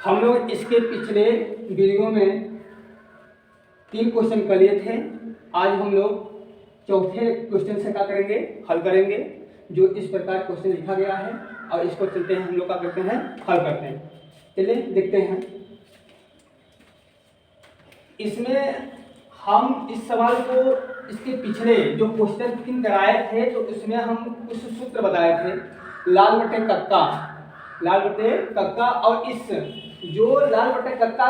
हम लोग इसके पिछले वीडियो में 3 क्वेश्चन कर लिए थे। आज हम लोग चौथे क्वेश्चन से क्या करेंगे, हल करेंगे। जो इस प्रकार क्वेश्चन लिखा गया है और इसको चलते हैं हम लोग क्या करते हैं, हल करते हैं। चलिए देखते हैं। इसमें हम इस सवाल को इसके पिछले जो क्वेश्चन 3 कराए थे तो उसमें हम कुछ सूत्र बताए थे, लाल बटे कक्का। और इस जो लाल बटे कक्का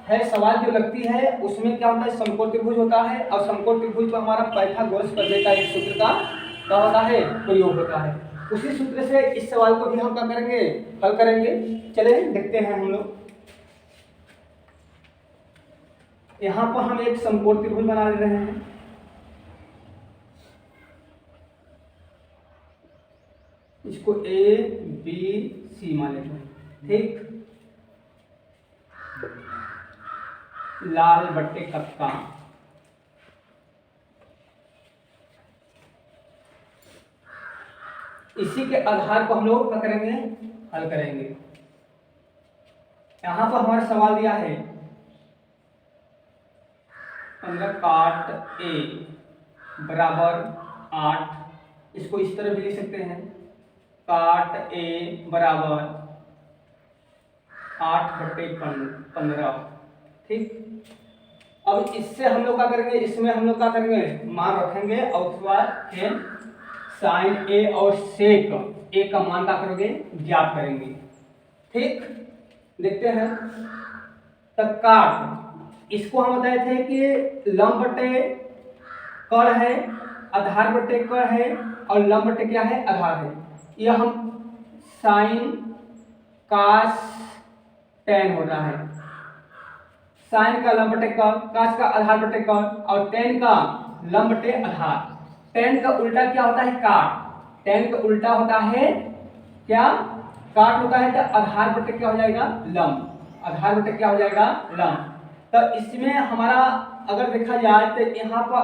है सवाल जो लगती है उसमें क्या होता है, समकोण त्रिभुज होता है और समकोण त्रिभुज पर हमारा पाइथागोरस प्रमेय का एक सूत्र का क्या होता है, प्रयोग होता है। उसी सूत्र से इस सवाल को भी हम क्या करेंगे, हल करेंगे। चले देखते हैं हम लोग। यहाँ पर हम एक समकोण त्रिभुज बना ले रहे हैं। इसको ए बी सी मान लेते हैं, ठीक। लाल बट्टे कक्का इसी के आधार पर हम लोग क्या करेंगे, हल करेंगे। यहां पर हमारा सवाल दिया है 15 काट ए बराबर 8। इसको इस तरह भी लिख सकते हैं, काट ए बराबर 8/15, ठीक। अब इससे हम लोग क्या करेंगे, इसमें हम लोग क्या करेंगे, मान रखेंगे और उसके बाद फिर साइन ए और सेक ए का मान क्या करोगे, ज्ञात करेंगे, ठीक। देखते हैं। तब काट इसको हम बताए थे कि लंब बटे कड़ है, आधार बटे कड़ है और लंब बटे क्या है, आधार है। यह हम साइन कास टेन होता है। साइन का लंब बटे कड़, कास का आधार बटे कड़ और टेन का लंब बटे आधार। टेन का उल्टा क्या होता है, काट। टेन का उल्टा होता है क्या, काट होता है। तो आधार बटे क्या हो जाएगा, लंब। आधार बटे क्या हो जाएगा, लंब। तो इसमें हमारा अगर देखा जाए तो यहाँ पर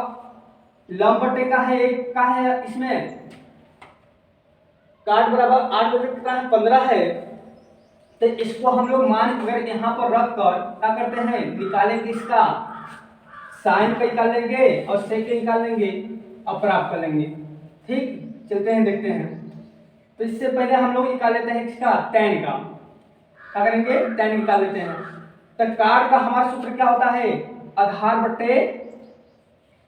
लंब बटे का है, एक का है, इसमें काट बराबर 8 बटे का है 15 है। तो इसको हम लोग मान अगर यहाँ पर रख कर क्या करते हैं, निकालेंगे इसका साइन का निकाल लेंगे और सेक का निकाल लेंगे और प्राप्त कर लेंगे, ठीक। चलते हैं देखते हैं। तो इससे पहले हम लोग निकाल लेते हैं इसका tan का, क्या करेंगे, tan निकाल लेते हैं। तो काट का हमारा सूत्र क्या होता है, आधार बटे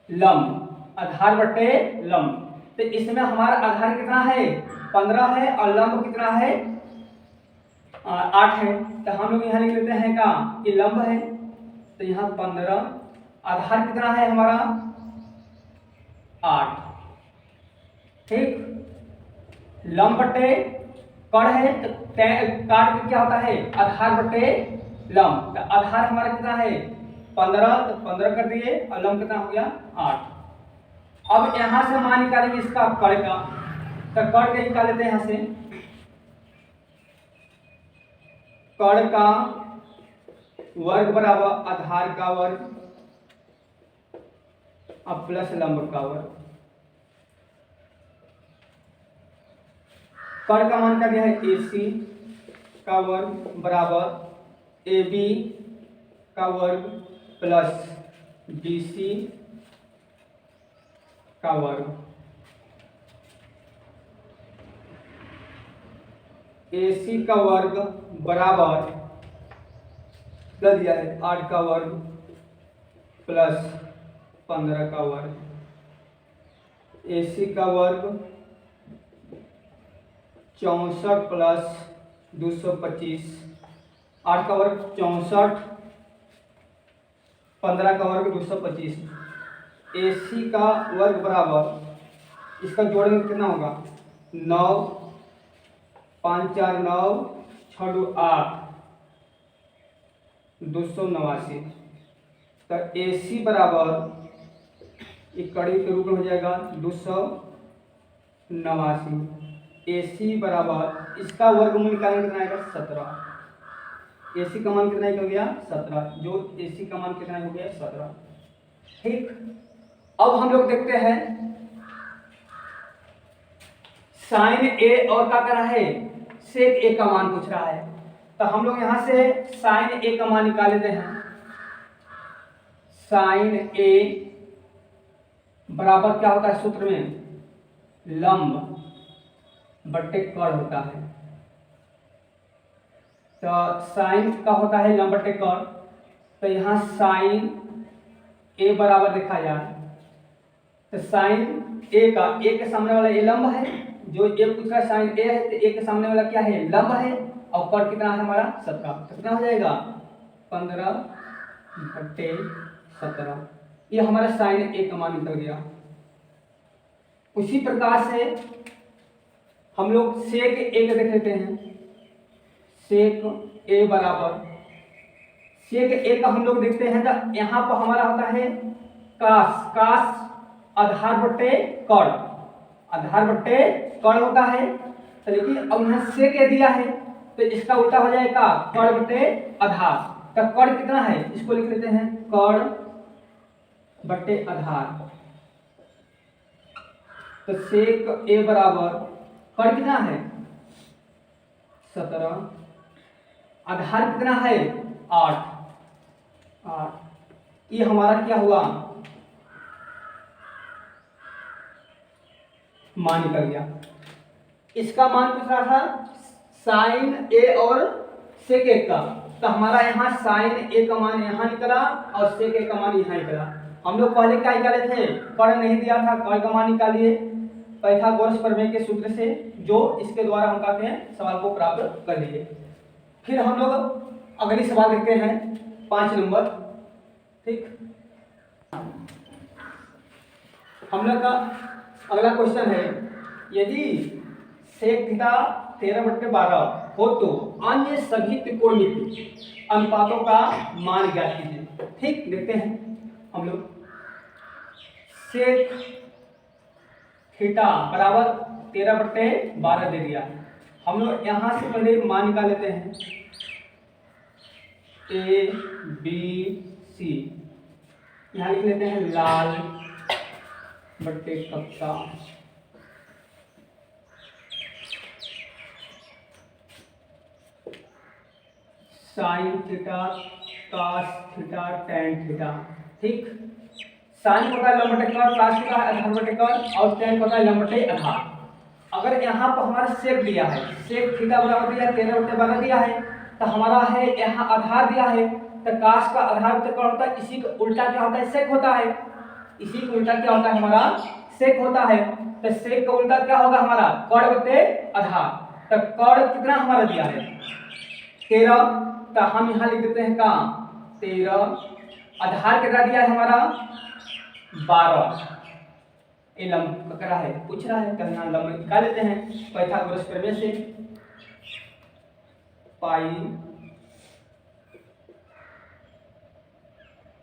लंब, आधार बटे लंब। तो इसमें हमारा आधार कितना है, 15 है और लंब कितना है, 8 है। तो हम लोग यहाँ लिख लेते हैं का कि लंब है। तो यहाँ 15, आधार कितना है हमारा 8, ठीक। लंब बटे कड़ है तो काट में क्या होता है, आधार बटे लंब। तो आधार हमारा कितना है 15, तो 15 कर दिए और लंब कितना हो गया 8। अब यहां से मान निकालेंगे इसका कड़ का। तो कड़ का निकाल लेते हैं यहां से, कड़ का वर्ग बराबर आधार का वर्ग अब प्लस लंब का वर्ग। कड़ का मान क्या दिया है, AC का वर्ग बराबर AB का वर्ग प्लस BC का वर्ग। AC का वर्ग बराबर क्या दिया है, 8 का वर्ग प्लस 15 का वर्ग। AC का वर्ग 64 प्लस 225, 8 का वर्ग 64, 15 का वर्ग 225। AC का वर्ग बराबर इसका जोड़ेंगे कितना होगा, 9, 5 4 9, 6 2 8, 289। तो AC बराबर एक कड़ी के रूप में हो जाएगा 289। AC बराबर इसका वर्गमूल निकालेंगे कितना आएगा, 17। AC का मान कितना हो गया, 17। जो AC का मान कितना हो गया, 17, ठीक। अब हम लोग देखते हैं साइन ए और क्या कर रहा है, सेक ए का मान पूछ रहा है। तो हम लोग यहाँ से साइन ए का मान निकाल लेते हैं। साइन ए बराबर क्या होता है सूत्र में, लंब बट्टे कर्ण होता है। तो साइन का होता है लंब बट्टे कर्ण, तो यहाँ साइन ए बराबर देखा जाए तो साइन ए का, ए के सामने वाला ए लंब है, जो ए पूछ रहा है साइन ए है तो ए के सामने वाला क्या है, लंब है, और कर्ण कितना है हमारा 17, तो कितना हो जाएगा 15/17, ये हमारा साइन ए का मान निकल गया। उसी प्रकार से हम लोग सेक ए का देख लेते हैं। सेक ए बराबर, सेक ए का हम लोग देखते हैं तो यहाँ पर हमारा होता है कास, कास आधार बट्टे कर्ण, आधार बट्टे कर्ण होता है। तो देखिए अब यहाँ सेक ए दिया है तो इसका उल्टा हो जाएगा कर्ण बट्टे आधार। तो कर्ण कितना है, इसको लिख लेते हैं कर्ण बट्टे आधार। तो सेक ए बराबर कर्ण कितना है 17, आधार कितना है 8, ये हमारा क्या हुआ मान निकल गया। इसका मान पूछ रहा था साइन ए और सेक ए का, तो हमारा यहाँ साइन ए का मान यहाँ निकला और सेक ए का मान यहाँ निकला। हम लोग पहले क्या निकाले थे, कर्ण नहीं दिया था, कर्ण का मान निकालिए पाइथागोरस प्रमेय के सूत्र से, जो इसके द्वारा हम कहते हैं सवाल को प्राप्त कर लीजिए। फिर हम लोग अगली सवाल देखते हैं 5 नंबर। ठीक, हम लोग का अगला क्वेश्चन है, यदि सेक थीटा 13/12 हो तो अन्य सभी त्रिकोणमिति अनुपातों का मान ज्ञात कीजिए। ठीक, देखते हैं हम लोग। सेक थीटा बराबर 13/12 दे दिया, हम लोग यहाँ से पहले मान निकाल लेते हैं ए बी सी, यहाँ लिख लेते हैं लाल बट्टे कप्ता, sine theta cos theta tan theta. ठीक, साइन होता है लंब बटे कर्ण, कास होता है आधार बटे कर्ण, और टैन होता है लंब बटे आधार। अगर यहाँ पर हमारा सेक दिया है, सेक थीटा बराबर दिया है 13/12 दिया है, तो हमारा है यहाँ आधार दिया है, तो कास का आधार बटे कर्ण होता है, इसी का उल्टा क्या होता है सेक होता है, इसी का उल्टा क्या होता है हमारा सेक होता है। तो सेक का उल्टा क्या होगा हमारा कर्ण बटे आधार। तो कर्ण कितना हमारा दिया है 13, तो हम यहाँ लिख देते हैं का 13, आधार कितना दिया है हमारा 12, ये लंब पकड़ा है, पूछ रहा है, कहीं लंब निकाल लेते हैं पाइथागोरस प्रमेय से।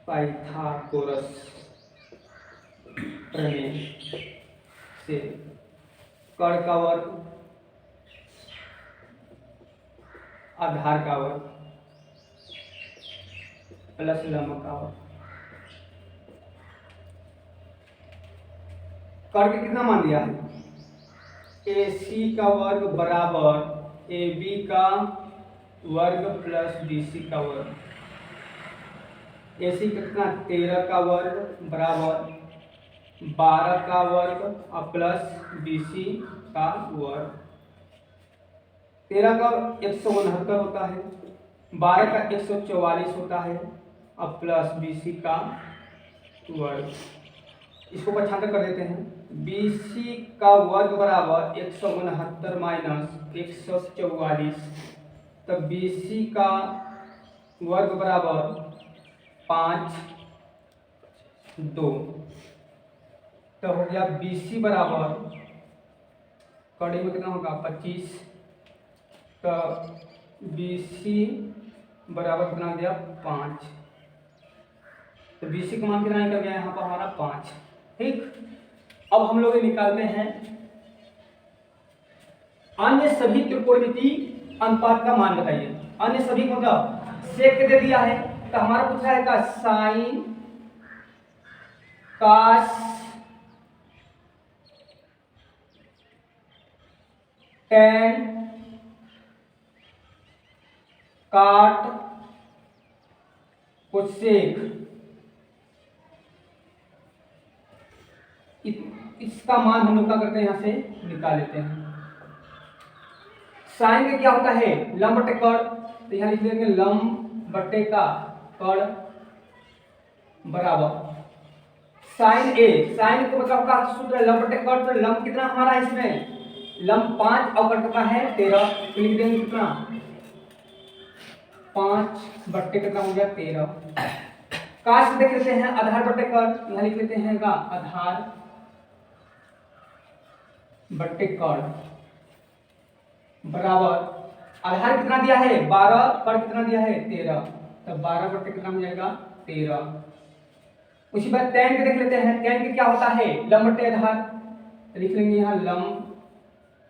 पाइथागोरस प्रमेय से कर्ण का वर्ग आधार का वर्ग प्लस लंब का वर्ग, कर्ण के कितना मान दिया है ए सी का वर्ग बराबर ए बी का वर्ग प्लस बी सी का वर्ग। ए सी कितना 13 का वर्ग बराबर 12 का वर्ग और प्लस बी सी का वर्ग। 13 का 169 होता है, 12 का 144 होता है और प्लस बी सी का वर्ग। इसको पक्षांतर कर देते हैं, बी सी का वर्ग बराबर 169 माइनस 144, तो बी सी का वर्ग बराबर 5 2, तो हो गया बी सी बराबर कड़ी में कितना होगा 25, तो बी सी बराबर कितना दिया 5, तो बी सी का मान कितना निकल गया यहाँ पर हमारा 5। ठीक, अब हम लोग निकालते हैं अन्य सभी त्रिकोणमिति अनुपात का मान बताइए। अन्य सभी मतलब सेक दे दिया है, तो हमारा पूछा है का साइन कास टैन काट कोसेक, इसका मान हम लोग क्या करते हैं, यहाँ से निकाल लेते हैं। साइन का क्या होता है, लंब बटे कड़, तो यहाँ लिख लेंगे लंब बटे का कड़ बराबर साइन ए। साइन को मतलब का सूत्र है लंब बटे कड़, तो लंब कितना हमारा है इसमें, लंब 5 और कड़ कितना है 13, तो लिख देंगे कितना 5 बट्टे कितना हो गया 13। काश देख लेते हैं आधार बट्टे कड़, यहाँ लिख लेते हैं का आधार बट्टे कड़ बराबर आधार कितना दिया है 12, कड़ कितना दिया है 13, तो 12 बट्टे कितना हो जाएगा 13। उसी बात tan के देख लेते हैं, tan के क्या होता है लंब बट्टे आधार, तो लिख लेंगे यहाँ लंब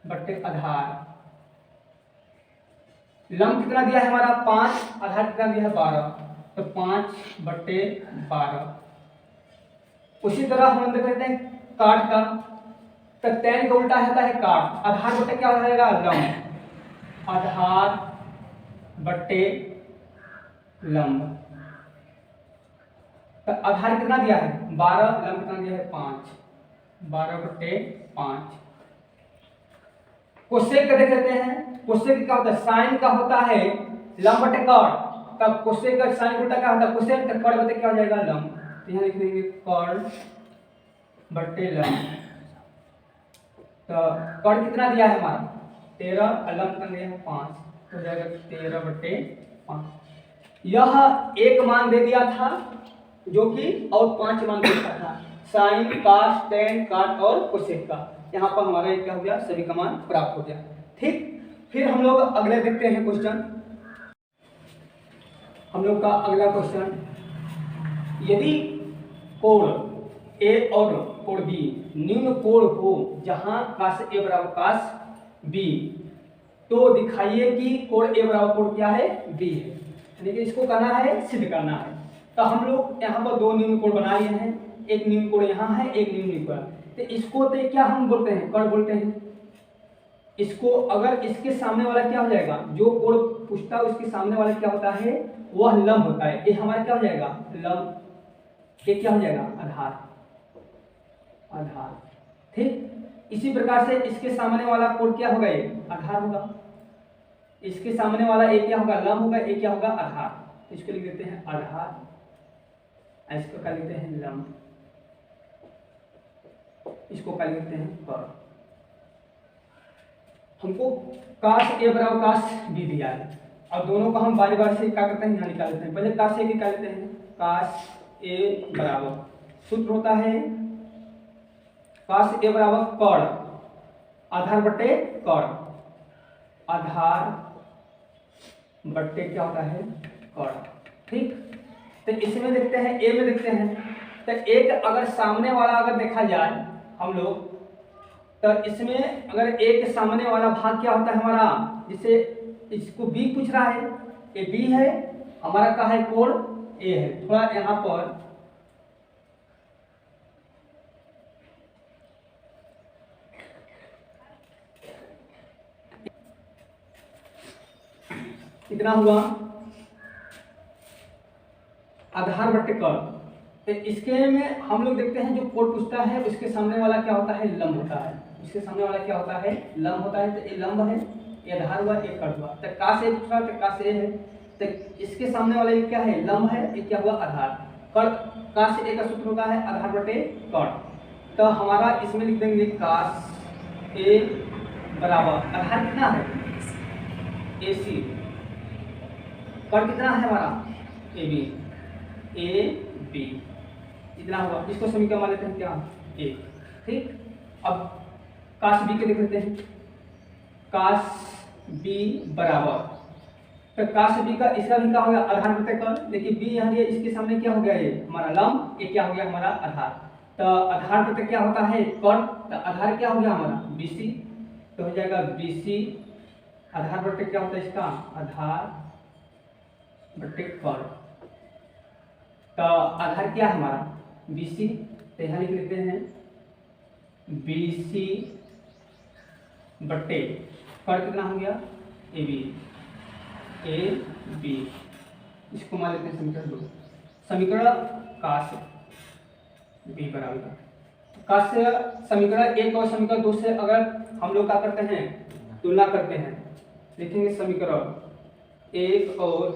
बट्टे आधार। लंब कितना दिया है हमारा 5, आधार कितना दिया है 12, तो 5 बट्टे 12। उसी तरह हम देख लेते हैं काट का, तो tan का उल्टा होता है काट, आधार बट्टे क्या हो जाएगा लंब, आधार बट्टे लंब। तो आधार कितना दिया है 12, लंब कितना दिया है 5, 12 बट्टे 5। कोसेक का देख लेते हैं, कोसेक क्या होता है, साइन का होता है लंब बटे कड़, तब कोसेक का साइन उल्टा क्या होता है कोसेक, तो कड़ बटे क्या हो जाएगा लंब, तो यहाँ लिख देंगे कड़ बट्टे लंब। तो कड़ कितना दिया है हमारा 13 और लंब कितना दिया है 5, तो हो जाएगा 13 बट्टे 5। यह एक मान दे दिया था जो कि और 5 मान दे दिया था, साइन कास टेन काट और कोसेक का। यहाँ पर हमारा क्या हो गया, सभी का मान प्राप्त हो गया। ठीक, फिर हम लोग अगले देखते हैं क्वेश्चन। हम लोग का अगला क्वेश्चन, यदि कोण ए और कोण बी निम्न कोण हो जहां काश ए बराबर काश बी, तो दिखाइए कि कोण ए बराबर कोण क्या है बी है, यानी कि इसको करना है सिद्ध करना है। तो हम लोग यहाँ पर 2 निम्न कोण बना लिए हैं, एक निम्न कोण यहाँ है, एक निम्न कोण, तो इसको तो क्या हम बोलते हैं कर्ण बोलते हैं। इसको अगर इसके सामने वाला क्या हो जाएगा, जो कोण पूछता है उसके सामने वाला क्या होता है वह लंब होता है, ये हमारा क्या हो जाएगा लंब, ये क्या हो जाएगा आधार, आधार। ठीक, इसी प्रकार से इसके सामने वाला कोण क्या होगा, ये आधार होगा, इसके सामने वाला एक क्या होगा लंब होगा, एक क्या होगा आधार। इसको लिख देते हैं आधार, इसको क्या लिखते हैं लंब, इसको क्या लिखते हैं कर्ण। हमको काश ए बराबर काश बी दिया है, अब दोनों को हम बारी बारी से क्या करते हैं यहाँ निकाल लेते हैं। पहले काश ए निकाल लेते हैं, काश ए बराबर सूत्र होता है काश ए बराबर कर्ण आधार बट्टे कर्ण, आधार बट्टे क्या होता है कर्ण। ठीक, तो इसमें देखते हैं ए में देखते हैं, तो एक अगर सामने वाला अगर देखा जाए हम लोग, तो इसमें अगर एक सामने वाला भाग क्या होता है हमारा, जिसे इसको बी पूछ रहा है, ये बी है, हमारा क्या है कोण ए है। थोड़ा यहाँ पर कितना हुआ आधार बट्टे कर्ण, तो इसके में हम लोग देखते हैं जो कोण पूछता है उसके सामने वाला क्या होता है लंब होता है, उसके सामने वाला क्या होता है लंब होता है। तो ये लंब है, ये आधार हुआ, एक कर्ण हुआ, तो का से पूछा तो का से है, तो इसके सामने वाला ये क्या है लंब है, ये क्या हुआ आधार। कर्ण का से ए का सूत्र होता है आधार बटे कर्ण, तो हमारा इसमें लिख देंगे काश ए बराबर आधार कितना है ए सी, कर्ण कितना है हमारा ए बी, ए बी इतना हुआ, इसको समीकरण मान लेते हैं क्या ए। ठीक, अब काश बी के देख लेते हैं, काश बी बराबर, तो काश बी का इसका भी क्या हो गया आधार बटे कर्ण, लेकिन बी यहाँ दिया इसके सामने क्या हो गया ये हमारा लंब, ये क्या हो गया हमारा आधार। तो आधार बटे क्या होता है कर्ण, तो आधार क्या हो गया हमारा बी सी, तो हो जाएगा बी सी आधार बटे क्या होता है इसका आधार बटे कर्ण। तो आधार क्या है हमारा BC, तो यहाँ लिख लेते हैं BC बट्टे कर्ण कितना हो गया AB। ए बी, इसको मान लेते हैं समीकरण 2। समीकरण का से बी बराबर का से समीकरण 1 और समीकरण 2 से अगर हम लोग क्या करते हैं, तुलना करते हैं, लिखेंगे समीकरण 1 और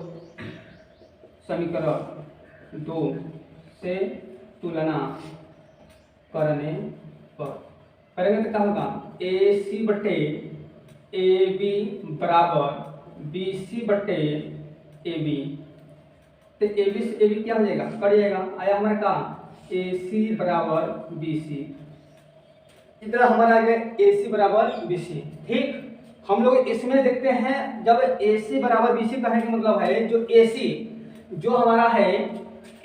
समीकरण 2 से तुलना करने पर करेंगे तो क्या होगा, ए सी बटे ए बी बराबर बी सी बटे ए बी। तो ए बी से ए बी क्या हो जाएगा, कट जाएगा, आया हमारे कहा ए सी बराबर बी सी। इधर हमारा आ गया ए सी बराबर बी सी। ठीक, हम लोग इसमें देखते हैं जब ए सी बराबर बी सी कहने का मतलब है जो ए सी जो हमारा है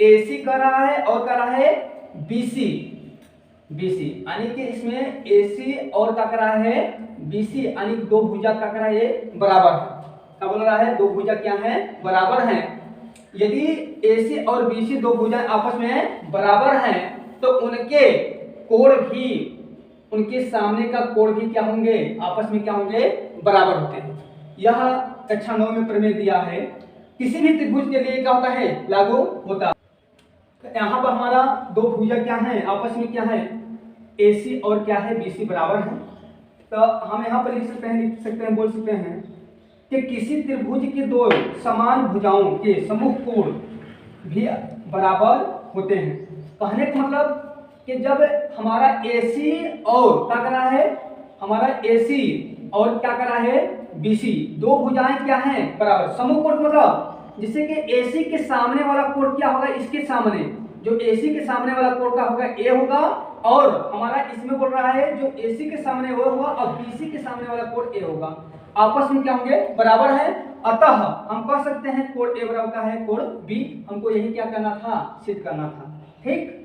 ए सी कर रहा है और कर रहा है बी सी, यानी कि इसमें ए सी और क्या कर रहा है बी सी, यानी दो भुजा क्या कर रहा है बराबर है। क्या बोल रहा है, दो भुजा क्या है बराबर हैं। यदि ए सी और बी सी दो भुजा आपस में बराबर हैं तो उनके कोण भी, उनके सामने का कोण भी क्या होंगे, आपस में क्या होंगे, बराबर होते हैं। यह कक्षा 9 में प्रमेय दिया है, किसी भी त्रिभुज के लिए क्या होता है, लागू होता है। तो यहाँ पर हमारा दो भुजा क्या है, आपस में क्या है, ए सी और क्या है बी सी बराबर है। तो हम यहाँ पर लिख सकते हैं, बोल सकते हैं कि किसी त्रिभुज के दो समान भुजाओं के समूह कोण भी बराबर होते हैं। कहने का मतलब कि जब हमारा AC और क्या कर रहा है, हमारा AC और क्या कर रहा है BC, दो भुजाएं क्या हैं बराबर, समूह कोण मतलब जिससे कि AC के सामने वाला कोण क्या होगा, इसके सामने जो AC के सामने वाला कोण का होगा A होगा, और हमारा इसमें बोल रहा है जो AC के सामने वो होगा और BC के सामने वाला कोण A होगा, आपस में क्या होंगे, बराबर है। अतः हम कह सकते हैं कोण A बराबर का है कोण B। हमको यही क्या करना था, सिद्ध करना था। ठीक,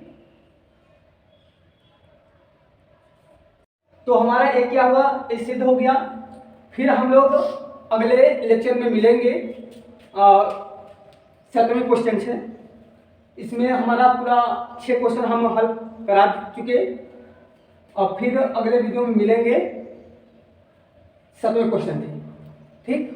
तो हमारा एक क्या हुआ, ये सिद्ध हो गया। फिर हम लोग अगले लेक्चर में मिलेंगे 7वें क्वेश्चन से। इसमें हमारा पूरा 6 क्वेश्चन हम हल करा चुके, और फिर अगले वीडियो में मिलेंगे 7वें क्वेश्चन में। ठीक।